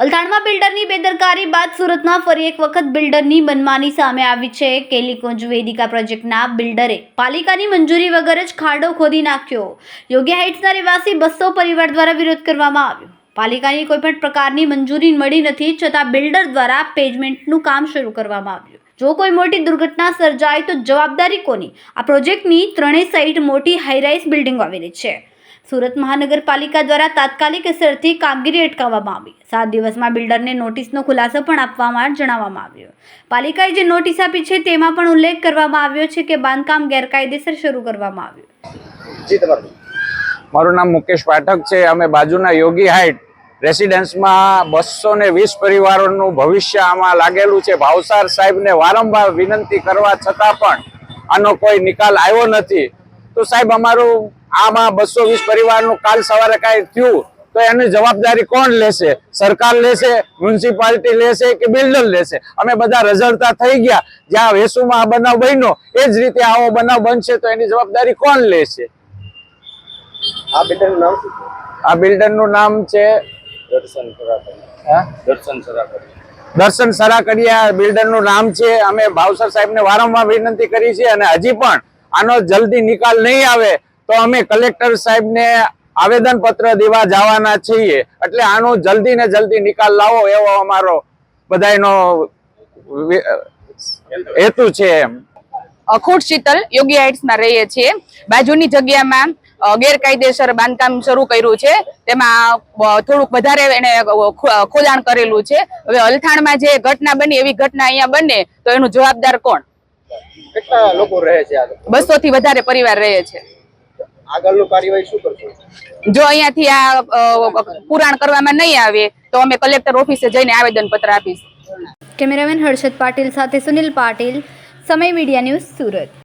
અલથાણમાં બિલ્ડરની બેદરકારી બાદ સુરતમાં ફરી એક વખત બિલ્ડરની મનમાની સામે આવી છે। કેલિકોંજ વેદિકા પ્રોજેક્ટના બિલ્ડરે પાલિકાની મંજૂરી વગર જ ખાડો ખોદી નાખ્યો। યોગ્ય હાઇટ્સના રહેવાસી 200 પરિવાર દ્વારા વિરોધ કરવામાં આવ્યો। પાલિકાની કોઈપણ પ્રકારની મંજૂરી મળી નથી, છતાં બિલ્ડર દ્વારા પેવમેન્ટનું કામ શરૂ કરવામાં આવ્યું। જો કોઈ મોટી દુર્ઘટના સર્જાય તો જવાબદારી કોની? આ પ્રોજેક્ટની ત્રણેય સાઇડ મોટી હાઈરાઇઝ બિલ્ડિંગો આવેલી છે। સુરત મહાનગરપાલિકા દ્વારા તાત્કાલિક અસરથી કામગીરી અટકાવવામાં આવી। 7 દિવસમાં બિલ્ડરને નોટિસનો ખુલાસો પણ આપવામાં જણાવવામાં આવ્યો। પાલિકાએ જે નોટિસ આપી છે તેમાં પણ ઉલ્લેખ કરવામાં આવ્યો છે કે બાંધકામ ગેરકાયદેસર શરૂ કરવામાં આવ્યું। મારું નામ મુકેશ પાઠક છે। અમે બાજુના યોગી હાઇટ રેસિડેન્સમાં 220 પરિવારોનું ભવિષ્ય આમાં લાગેલું છે। ભાવસાર સાહેબને વારંવાર વિનંતી કરવા છતાં પણ આનો કોઈ નિકાલ આવ્યો નથી। તો સાહેબ, અમારું આમાં 220 પરિવારનું કાલ સવારે કાંઈ થયું તો એની જવાબદારી કોણ લેશે? સરકાર લેશે, મ્યુનિસિપાલિટી લેશે કે બિલ્ડર લેશે? અમે બધા રઝળતા થઈ ગયા। જ્યાં વેસુમાં આ બનાવ બન્યો એ જ રીતે આવો બનાવ બનશે તો એની જવાબદારી કોણ લેશે? આ બિલ્ડરનું નામ શું છે? આ બિલ્ડરનું નામ છે દર્શન સરાકડિયા બિલ્ડરનું નામ છે। અમે ભાવસર સાહેબને વારંવાર વિનંતી કરી છે અને હજી પણ આનો જલ્દી નિકાલ નહીં આવે તો અમે કલેક્ટર સાહેબને આવેદન પત્ર દેવા જવાના છીએ। એટલે આનો જલ્દી ને જલ્દી નિકાલ લાવો એવો અમારો બધાનો હેતુ છે। અખૂટ શીતલ યોગી હાઇટ્સમાં રહીએ છીએ। બાજુની જગ્યામાં ગેરકાયદેસર બાંધકામ શરૂ કર્યું છે, તેમાં થોડુંક વધારે એને ખોદાણ કરેલું છે। હવે અલથાણમાં જે ઘટના બની એવી ઘટના અહીંયા બને તો એનું જવાબદાર કોણ? કેટલા લોકો રહે છે? 200 થી વધારે પરિવાર રહે છે। આગળનું કાર્યવાહી શું કરશો? જો અહીંયાથી આ પુરાણ કરવામાં નહીં આવે તો અમે કલેક્ટર ઓફિસે જઈને આવેદન પત્ર આપીશું। કેમેરામેન હર્ષદ પાટીલ સાથે સુનિલ પાટીલ, સમય મીડિયા ન્યૂઝ, સુરત।